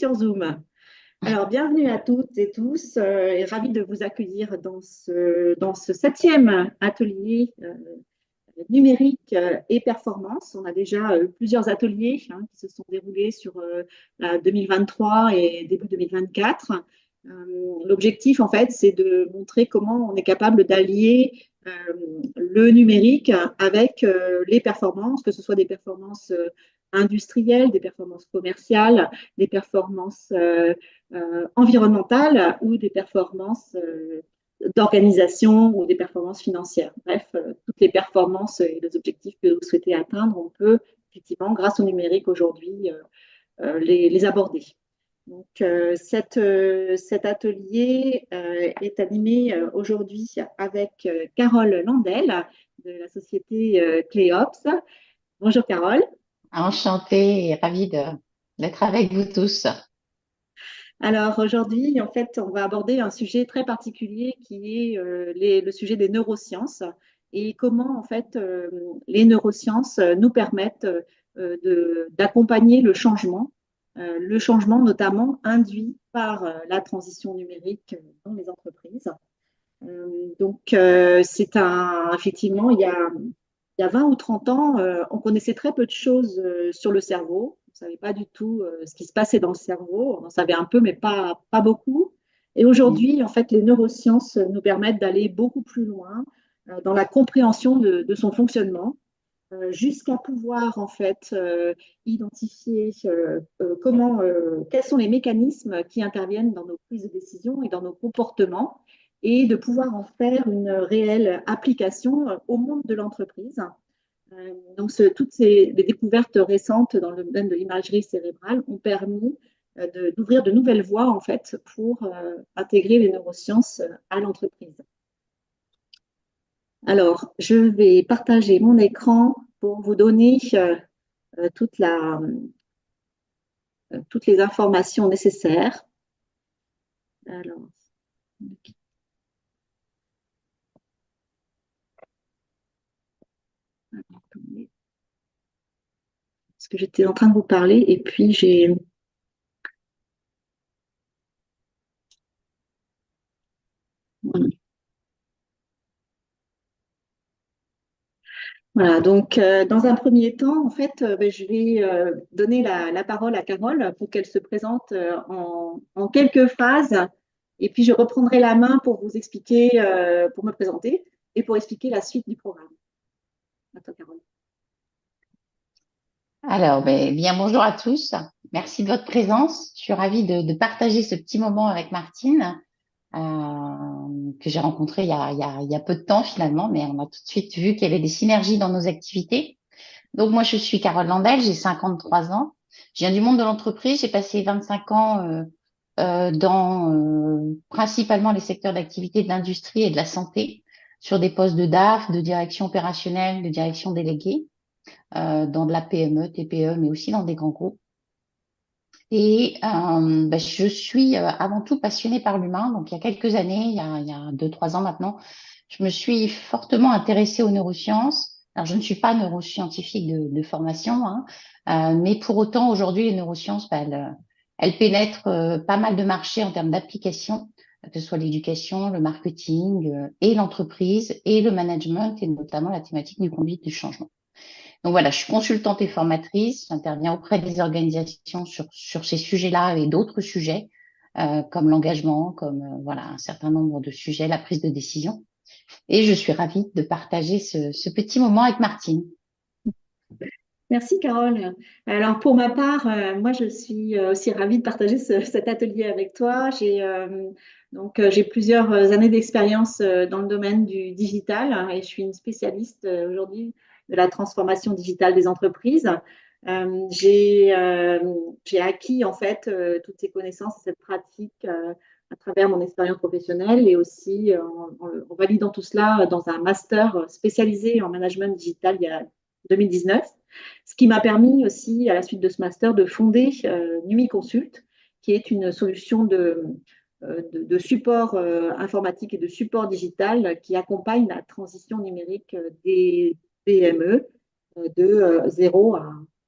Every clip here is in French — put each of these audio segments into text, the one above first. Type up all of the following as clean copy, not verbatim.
sur Zoom. Alors, bienvenue à toutes et tous et ravi de vous accueillir dans ce septième atelier numérique et performance. On a déjà plusieurs ateliers qui se sont déroulés sur 2023 et début 2024. L'objectif, en fait, c'est de montrer comment on est capable d'allier le numérique avec les performances, que ce soit des performances industrielles, des performances commerciales, des performances environnementales ou des performances d'organisation ou des performances financières. Bref, toutes les performances et les objectifs que vous souhaitez atteindre, on peut effectivement, grâce au numérique aujourd'hui, les aborder. Donc, cet atelier est animé aujourd'hui avec Carole Landel de la société Cléops. Bonjour Carole. Enchantée et ravie d'être avec vous tous. Alors aujourd'hui, en fait, on va aborder un sujet très particulier qui est le sujet des neurosciences et comment en fait les neurosciences nous permettent d'accompagner le changement notamment induit par la transition numérique dans les entreprises. Effectivement, il y a 20 ou 30 ans, on connaissait très peu de choses sur le cerveau. On ne savait pas du tout ce qui se passait dans le cerveau. On en savait un peu, mais pas beaucoup. Et aujourd'hui, en fait, les neurosciences nous permettent d'aller beaucoup plus loin dans la compréhension de son fonctionnement, jusqu'à pouvoir en fait identifier quels sont les mécanismes qui interviennent dans nos prises de décision et dans nos comportements, et de pouvoir en faire une réelle application au monde de l'entreprise. Donc, toutes les découvertes récentes dans le domaine de l'imagerie cérébrale ont permis d'ouvrir de nouvelles voies en fait pour intégrer les neurosciences à l'entreprise. Alors, je vais partager mon écran pour vous donner euh, toute la, toutes les informations nécessaires. Alors, parce que j'étais en train de vous parler et puis j'ai. Voilà, donc dans un premier temps, en fait, je vais donner la parole à Carole pour qu'elle se présente en quelques phrases. Et puis, je reprendrai la main pour vous expliquer, pour me présenter et pour expliquer la suite du programme. À toi, Carole. Alors, bien bonjour à tous. Merci de votre présence. Je suis ravie de partager ce petit moment avec Martine, que j'ai rencontrée il y a peu de temps finalement, mais on a tout de suite vu qu'il y avait des synergies dans nos activités. Donc, moi, je suis Carole Landel, j'ai 53 ans. Je viens du monde de l'entreprise. J'ai passé 25 ans dans principalement les secteurs d'activité de l'industrie et de la santé, sur des postes de DAF, de direction opérationnelle, de direction déléguée, dans de la PME, TPE, mais aussi dans des grands groupes. Et je suis avant tout passionnée par l'humain. Donc, il y a quelques années, il y a 2, 3 ans maintenant, je me suis fortement intéressée aux neurosciences. Alors, je ne suis pas neuroscientifique de formation, hein, mais pour autant, aujourd'hui, les neurosciences, elles pénètrent pas mal de marchés en termes d'application, que ce soit l'éducation, le marketing et l'entreprise et le management, et notamment la thématique du conduite du changement. Donc voilà, je suis consultante et formatrice. J'interviens auprès des organisations sur ces sujets-là et d'autres sujets, comme l'engagement, comme voilà, un certain nombre de sujets, la prise de décision. Et je suis ravie de partager ce petit moment avec Martine. Merci, Carole. Alors, pour ma part, moi, je suis aussi ravie de partager cet atelier avec toi. J'ai plusieurs années d'expérience dans le domaine du digital, et je suis une spécialiste aujourd'hui de la transformation digitale des entreprises. Euh, j'ai euh, j'ai acquis en fait toutes ces connaissances et cette pratique à travers mon expérience professionnelle, et aussi en validant tout cela dans un master spécialisé en management digital il y a 2019. Ce qui m'a permis aussi, à la suite de ce master, de fonder Numi Consult, qui est une solution de support informatique et de support digital qui accompagne la transition numérique des PME de 0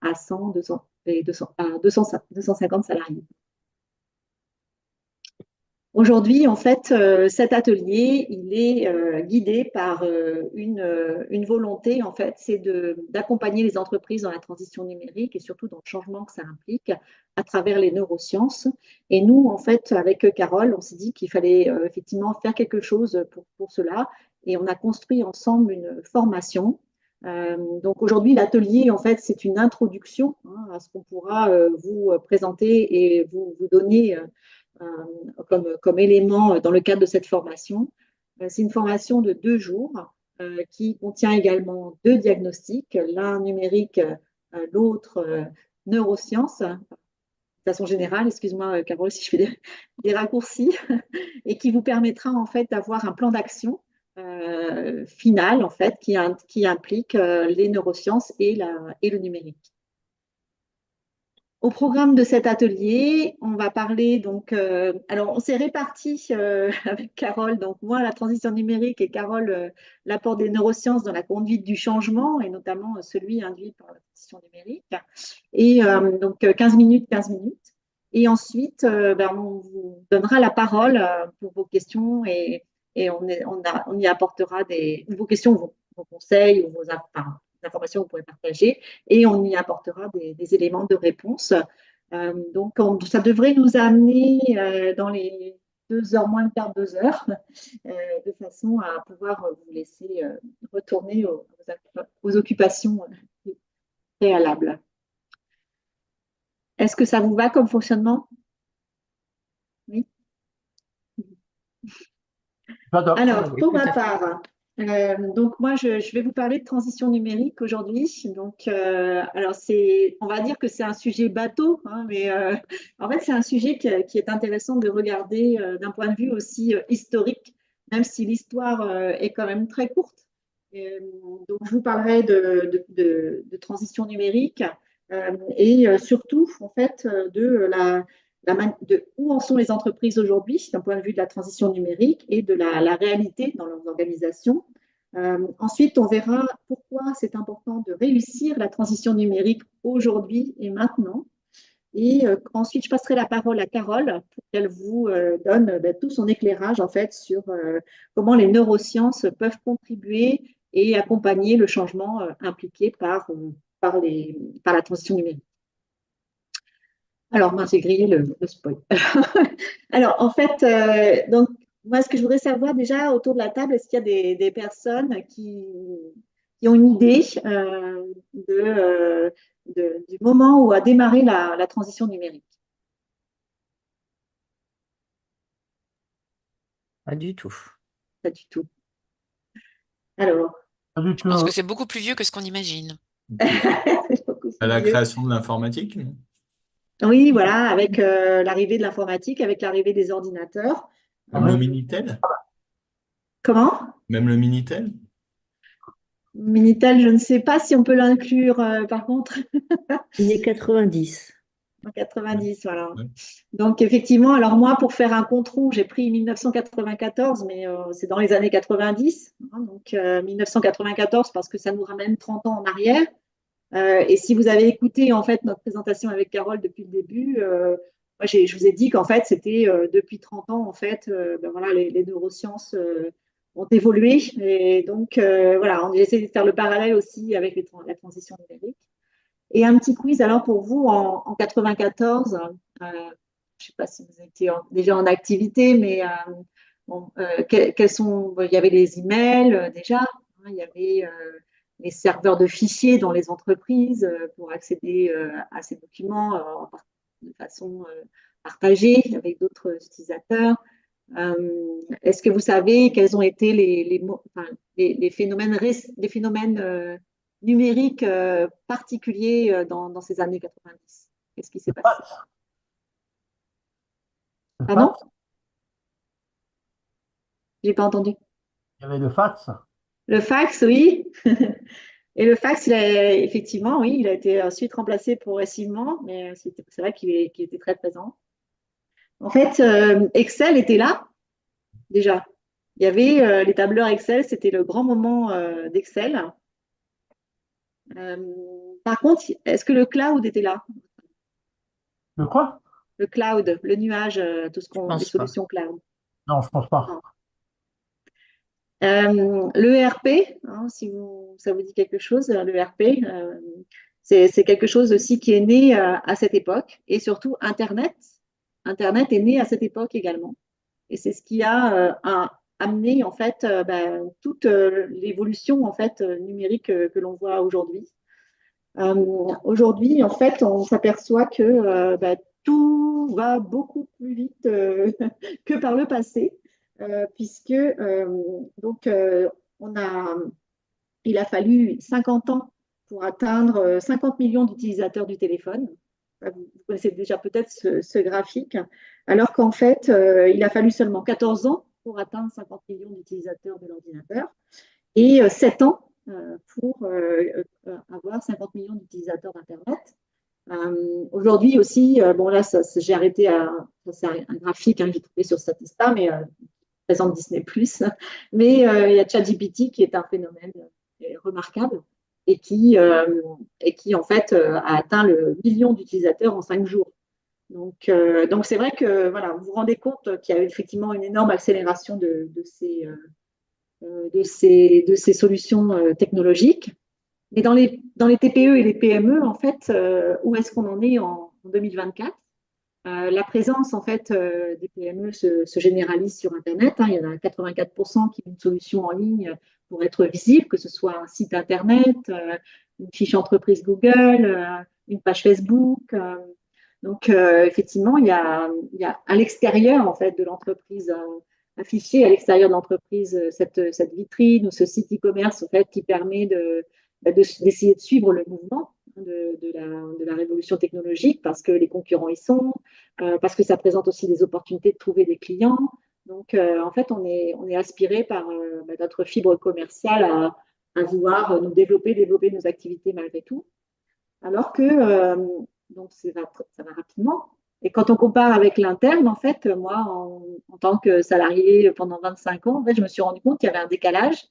à 100, 200, et 200, à 200, 250 salariés. Aujourd'hui, en fait, cet atelier, il est guidé par une volonté, en fait, c'est d'accompagner les entreprises dans la transition numérique et surtout dans le changement que ça implique à travers les neurosciences. Et nous, en fait, avec Carole, on s'est dit qu'il fallait effectivement faire quelque chose pour cela. Et on a construit ensemble une formation. Donc aujourd'hui, l'atelier, en fait, c'est une introduction à ce qu'on pourra vous présenter et vous donner comme élément dans le cadre de cette formation. C'est une formation de 2 jours qui contient également 2 diagnostics, l'un numérique, l'autre neurosciences, de façon générale, excuse-moi Carole si je fais des raccourcis, et qui vous permettra en fait d'avoir un plan d'action final en fait qui implique les neurosciences et le numérique. Au programme de cet atelier, on va parler donc. Alors, on s'est répartis avec Carole, donc moi la transition numérique et Carole l'apport des neurosciences dans la conduite du changement et notamment celui induit par la transition numérique. Et donc 15 minutes, 15 minutes. Et ensuite, on vous donnera la parole pour vos questions et on y apportera vos questions, vos conseils ou vos informations que vous pourrez partager et on y apportera des éléments de réponse. Donc, ça devrait nous amener dans les 2 heures moins le quart, 2 heures, de façon à pouvoir vous laisser retourner aux occupations préalables. Est-ce que ça vous va comme fonctionnement? Oui. Alors, pour ma part, donc moi, je vais vous parler de transition numérique aujourd'hui. Donc, alors on va dire que c'est un sujet bateau, hein, mais en fait, c'est un sujet qui est intéressant de regarder d'un point de vue aussi historique, même si l'histoire est quand même très courte. Donc, je vous parlerai de transition numérique et surtout, en fait, de où en sont les entreprises aujourd'hui d'un point de vue de la transition numérique et de la réalité dans leurs organisations. Ensuite, on verra pourquoi c'est important de réussir la transition numérique aujourd'hui et maintenant. Et ensuite, je passerai la parole à Carole pour qu'elle vous donne tout son éclairage en fait sur comment les neurosciences peuvent contribuer et accompagner le changement impliqué par la transition numérique. Alors, moi, j'ai grillé le spoil. Alors, en fait, donc, moi, ce que je voudrais savoir déjà autour de la table, est-ce qu'il y a des personnes qui ont une idée du moment où a démarré la transition numérique? Pas du tout. Pas du tout. Alors, Je pense que c'est beaucoup plus vieux que ce qu'on imagine. À la création de l'informatique, non? oui, voilà, avec l'arrivée de l'informatique, avec l'arrivée des ordinateurs. Même le Minitel? Comment? Même le Minitel? Minitel, je ne sais pas si on peut l'inclure, par contre. Il est 90. En 90, voilà. Ouais. Donc, effectivement, alors moi, pour faire un compte rond, j'ai pris 1994, mais c'est dans les années 90. Hein, donc, 1994, parce que ça nous ramène 30 ans en arrière. Et si vous avez écouté, en fait, notre présentation avec Carole depuis le début, moi, je vous ai dit qu'en fait, c'était depuis 30 ans, en fait, voilà, les neurosciences ont évolué. Et donc, voilà, on essaie de faire le parallèle aussi avec la transition numérique. Et un petit quiz alors pour vous en 94. Je ne sais pas si vous étiez déjà en activité, mais il y avait les emails déjà, hein, il y avait les serveurs de fichiers dans les entreprises pour accéder à ces documents de façon partagée avec d'autres utilisateurs. Est-ce que vous savez quels ont été les phénomènes numériques particuliers dans ces années 90? Qu'est-ce qui s'est passé? Pardon? Je n'ai pas entendu. Il y avait le fax. Le fax, oui. Et le fax, effectivement, oui, il a été ensuite remplacé progressivement, mais c'est vrai qu'il était très présent. En fait, Excel était là, déjà. Il y avait les tableurs Excel, c'était le grand moment d'Excel. Par contre, est-ce que le cloud était là? Le quoi? Le cloud, le nuage, Je pense les pas. solutions cloud. Non, je pense pas. L'ERP, si ça vous dit quelque chose, l'ERP, c'est quelque chose aussi qui est né à cette époque. Et surtout, Internet. Internet est né à cette époque également. Et c'est ce qui a amené en fait toute l'évolution en fait numérique que l'on voit aujourd'hui. Aujourd'hui, en fait, on s'aperçoit que tout va beaucoup plus vite que par le passé, puisque on a, il a fallu 50 ans pour atteindre 50 millions d'utilisateurs du téléphone. Vous connaissez déjà peut-être ce graphique, alors qu'en fait, il a fallu seulement 14 ans pour atteindre 50 millions d'utilisateurs de l'ordinateur et 7 ans pour avoir 50 millions d'utilisateurs d'Internet. Aujourd'hui aussi, bon là, j'ai arrêté c'est un graphique que j'ai trouvé sur Statista, mais présente Disney+. Mais il y a ChatGPT qui est un phénomène remarquable et qui en fait a atteint le million d'utilisateurs en 5 jours. Donc c'est vrai que voilà, vous vous rendez compte qu'il y a effectivement une énorme accélération de ces solutions technologiques. Mais dans les TPE et les PME, en fait, où est-ce qu'on en est en 2024? La présence en fait des PME se généralise sur Internet. Il y en a 84% qui ont une solution en ligne pour être visible, que ce soit un site Internet, une fiche entreprise Google, une page Facebook. Donc effectivement, il y a à l'extérieur en fait de l'entreprise affiché à l'extérieur de l'entreprise cette vitrine ou ce site e-commerce en fait qui permet d'essayer de suivre le mouvement de la révolution technologique parce que les concurrents y sont, parce que ça présente aussi des opportunités de trouver des clients. Donc, en fait, on est aspiré par notre fibre commerciale à vouloir nous développer nos activités malgré tout. Alors que, donc, ça va rapidement. Et quand on compare avec l'interne, en fait, moi, en tant que salarié pendant 25 ans, en fait, je me suis rendu compte qu'il y avait un décalage.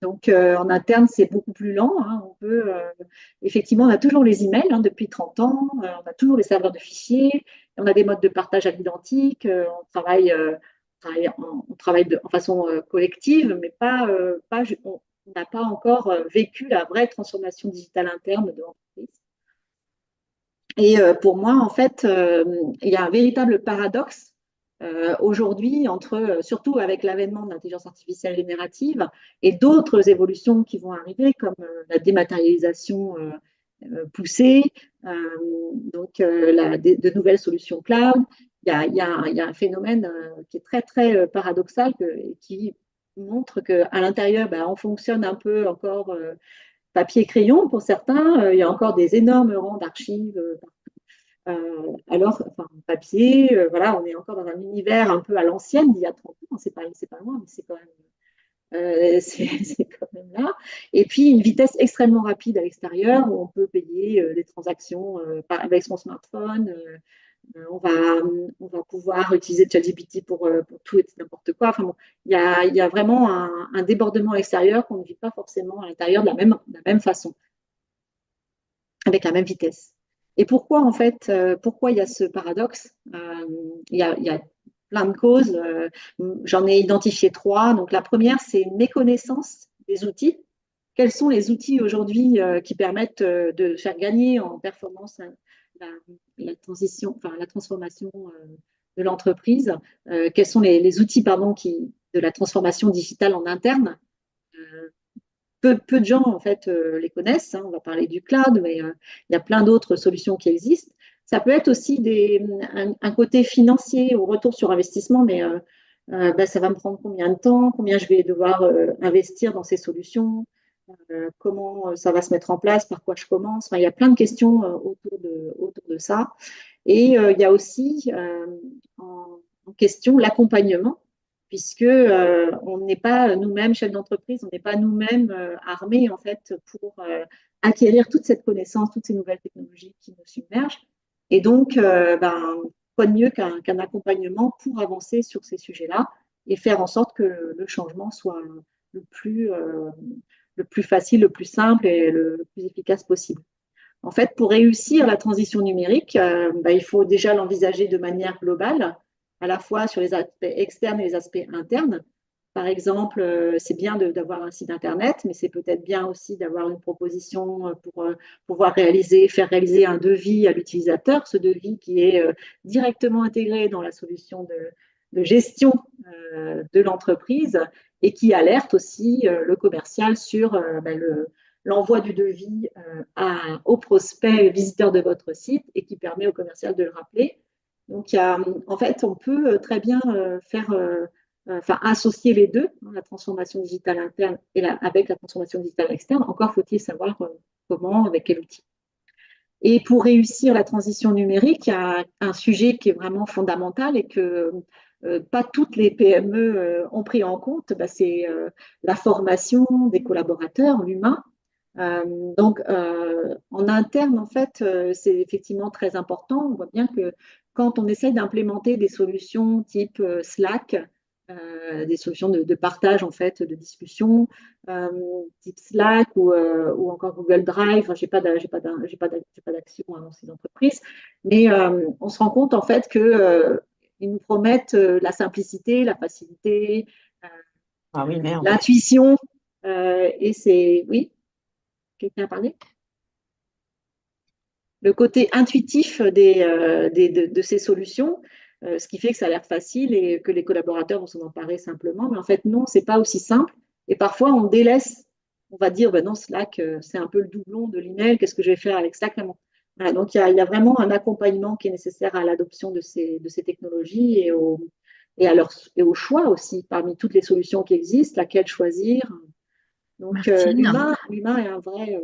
Donc, en interne, c'est beaucoup plus lent. On peut, effectivement, on a toujours les emails depuis 30 ans, on a toujours les serveurs de fichiers, on a des modes de partage à l'identique, on travaille en façon collective, mais on n'a pas encore vécu la vraie transformation digitale interne de l'entreprise. Et pour moi, en fait, il y a un véritable paradoxe aujourd'hui, surtout avec l'avènement de l'intelligence artificielle générative et d'autres évolutions qui vont arriver, comme la dématérialisation poussée, de nouvelles solutions cloud. Il y a un phénomène qui est très, très paradoxal qui montre qu'à l'intérieur, on fonctionne un peu encore papier-crayon pour certains. Il y a encore des énormes rangs d'archives alors, enfin, papier, voilà, on est encore dans un univers un peu à l'ancienne d'il y a 30 ans, c'est pas loin, mais c'est quand même, c'est quand même là. Et puis, une vitesse extrêmement rapide à l'extérieur où on peut payer des transactions avec son smartphone. On va pouvoir utiliser ChatGPT pour tout et n'importe quoi. Enfin, bon, il y a vraiment un débordement extérieur qu'on ne vit pas forcément à l'intérieur de la même façon, avec la même vitesse. Et pourquoi, en fait, pourquoi il y a ce paradoxe? Il y a plein de causes. J'en ai identifié 3. Donc, la première, c'est une méconnaissance des outils. Quels sont les outils aujourd'hui qui permettent de faire gagner en performance la transformation de l'entreprise? Quels sont les outils de la transformation digitale en interne? Peu de gens, en fait, les connaissent. On va parler du cloud, mais il y a plein d'autres solutions qui existent. Ça peut être aussi un côté financier ou retour sur investissement, mais ça va me prendre combien de temps, combien je vais devoir investir dans ces solutions, comment ça va se mettre en place, par quoi je commence. Enfin, il y a plein de questions autour de ça. Et il y a aussi en question l'accompagnement puisque on n'est pas nous-mêmes chefs d'entreprise, on n'est pas nous-mêmes armés en fait pour acquérir toute cette connaissance, toutes ces nouvelles technologies qui nous submergent. Et donc, quoi de mieux qu'un accompagnement pour avancer sur ces sujets-là et faire en sorte que le changement soit le plus facile, le plus simple et le plus efficace possible. En fait, pour réussir la transition numérique, il faut déjà l'envisager de manière globale à la fois sur les aspects externes et les aspects internes. Par exemple, c'est bien d'avoir un site internet, mais c'est peut-être bien aussi d'avoir une proposition pour pouvoir faire réaliser un devis à l'utilisateur, ce devis qui est directement intégré dans la solution de gestion de l'entreprise et qui alerte aussi le commercial sur l'envoi du devis au prospect visiteur de votre site et qui permet au commercial de le rappeler. Donc, en fait, on peut très bien associer les deux, hein, la transformation digitale interne avec la transformation digitale externe. Encore faut-il savoir comment, avec quel outil. Et pour réussir la transition numérique, il y a un sujet qui est vraiment fondamental et que pas toutes les PME ont pris en compte, c'est la formation des collaborateurs, l'humain. Donc, en interne, en fait, c'est effectivement très important. On voit bien que quand on essaie d'implémenter des solutions type Slack, des solutions de partage, en fait, de discussion, type Slack ou encore Google Drive, enfin, je n'ai pas d'action dans ces entreprises, mais on se rend compte, en fait, qu'ils nous promettent la simplicité, la facilité, Ah oui, merde. l'intuition, et c'est… Oui. Quelqu'un a parlé? Le côté intuitif de ces solutions, ce qui fait que ça a l'air facile et que les collaborateurs vont s'en emparer simplement. Mais en fait, non, ce n'est pas aussi simple. Et parfois, on délaisse, on va dire, non, Slack, c'est un peu le doublon de l'email, qu'est-ce que je vais faire avec Slack? Voilà, donc, il y a vraiment un accompagnement qui est nécessaire à l'adoption de ces technologies au choix aussi, parmi toutes les solutions qui existent, laquelle choisir. Donc, Martine, l'humain est un vrai…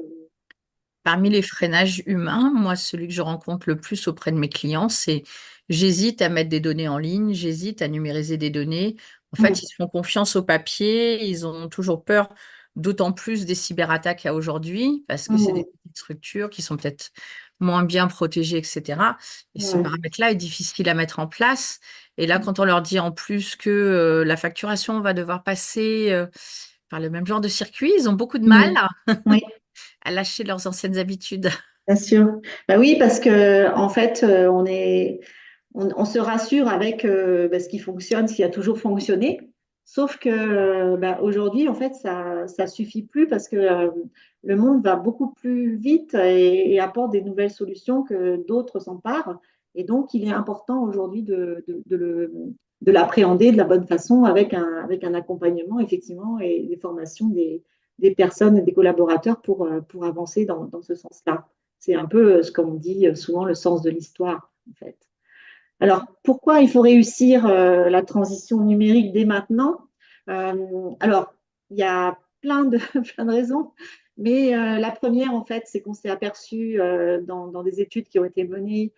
parmi les freinages humains, moi, celui que je rencontre le plus auprès de mes clients, c'est j'hésite à mettre des données en ligne, j'hésite à numériser des données. En fait, ils se font confiance au papier, ils ont toujours peur, d'autant plus des cyberattaques à aujourd'hui, parce que c'est des petites structures qui sont peut-être moins bien protégées, etc. Et ce paramètre-là est difficile à mettre en place. Et là, quand on leur dit en plus que la facturation va devoir passer par le même genre de circuit, ils ont beaucoup de mal Oui. à lâcher leurs anciennes habitudes. Bien sûr. Oui, parce que en fait, on se rassure avec ce qui fonctionne, ce qui a toujours fonctionné. Sauf que aujourd'hui, en fait, ça suffit plus parce que le monde va beaucoup plus vite et apporte des nouvelles solutions que d'autres s'emparent. Et donc, il est important aujourd'hui de l'appréhender de la bonne façon avec un accompagnement, effectivement, et des formations des personnes et des collaborateurs pour avancer dans ce sens-là. C'est un peu ce qu'on dit souvent le sens de l'histoire, en fait. Alors, pourquoi il faut réussir la transition numérique dès maintenant? Alors, il y a plein de raisons, mais la première, en fait, c'est qu'on s'est aperçu dans des études qui ont été menées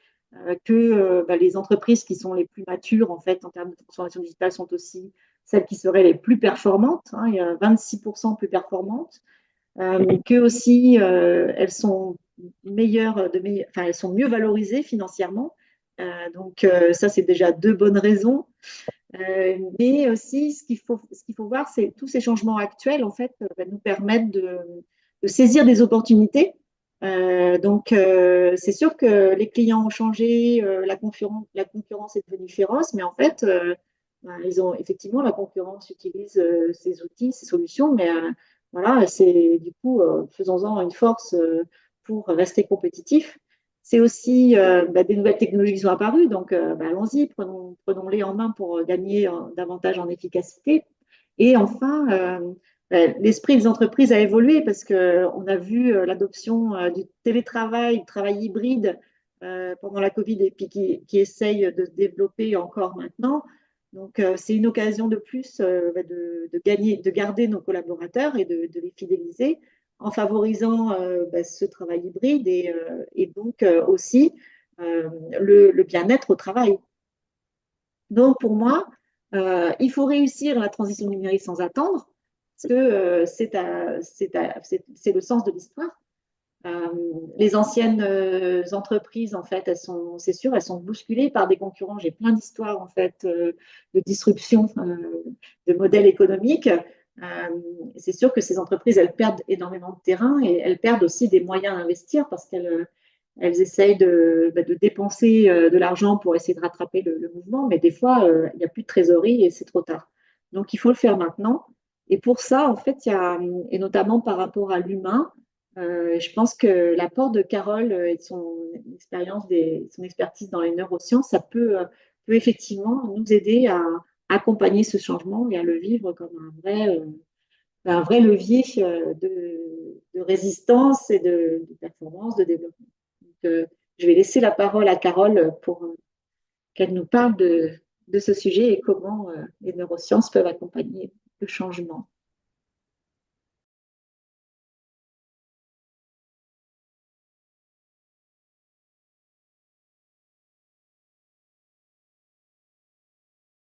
que les entreprises qui sont les plus matures, en fait, en termes de transformation digitale, sont aussi celles qui seraient les plus performantes. Hein, il y a 26% plus performantes. Que aussi elles sont elles sont mieux valorisées financièrement. Donc ça, c'est déjà deux bonnes raisons. Mais aussi, ce qu'il faut voir, c'est tous ces changements actuels, en fait, nous permettent de saisir des opportunités. Donc, c'est sûr que les clients ont changé, la concurrence est devenue féroce, mais en fait, effectivement, la concurrence utilise ces outils, ces solutions, mais voilà, c'est du coup, faisons-en une force pour rester compétitif. C'est aussi des nouvelles technologies qui sont apparues, donc allons-y, prenons-les en main pour gagner davantage en efficacité. Et enfin, l'esprit des entreprises a évolué parce qu'on a vu l'adoption du télétravail, du travail hybride pendant la Covid et puis qui essaye de se développer encore maintenant. Donc, c'est une occasion de plus de garder nos collaborateurs et de les fidéliser en favorisant ce travail hybride et donc aussi le bien-être au travail. Donc, pour moi, il faut réussir la transition numérique sans attendre, parce que c'est le sens de l'histoire. Les anciennes entreprises, en fait, c'est sûr, elles sont bousculées par des concurrents. J'ai plein d'histoires, en fait, de disruption de modèles économiques. C'est sûr que ces entreprises, elles perdent énormément de terrain et elles perdent aussi des moyens d'investir parce qu'elles elles essayent de dépenser de l'argent pour essayer de rattraper le mouvement, mais des fois, il n'y a plus de trésorerie et c'est trop tard. Donc, il faut le faire maintenant. Et pour ça, en fait, et notamment par rapport à l'humain, je pense que l'apport de Carole et de son expérience, son expertise dans les neurosciences, ça peut effectivement nous aider à accompagner ce changement et à le vivre comme un vrai levier de résistance et de performance, de développement. Donc, je vais laisser la parole à Carole pour qu'elle nous parle de ce sujet et comment les neurosciences peuvent accompagner le changement.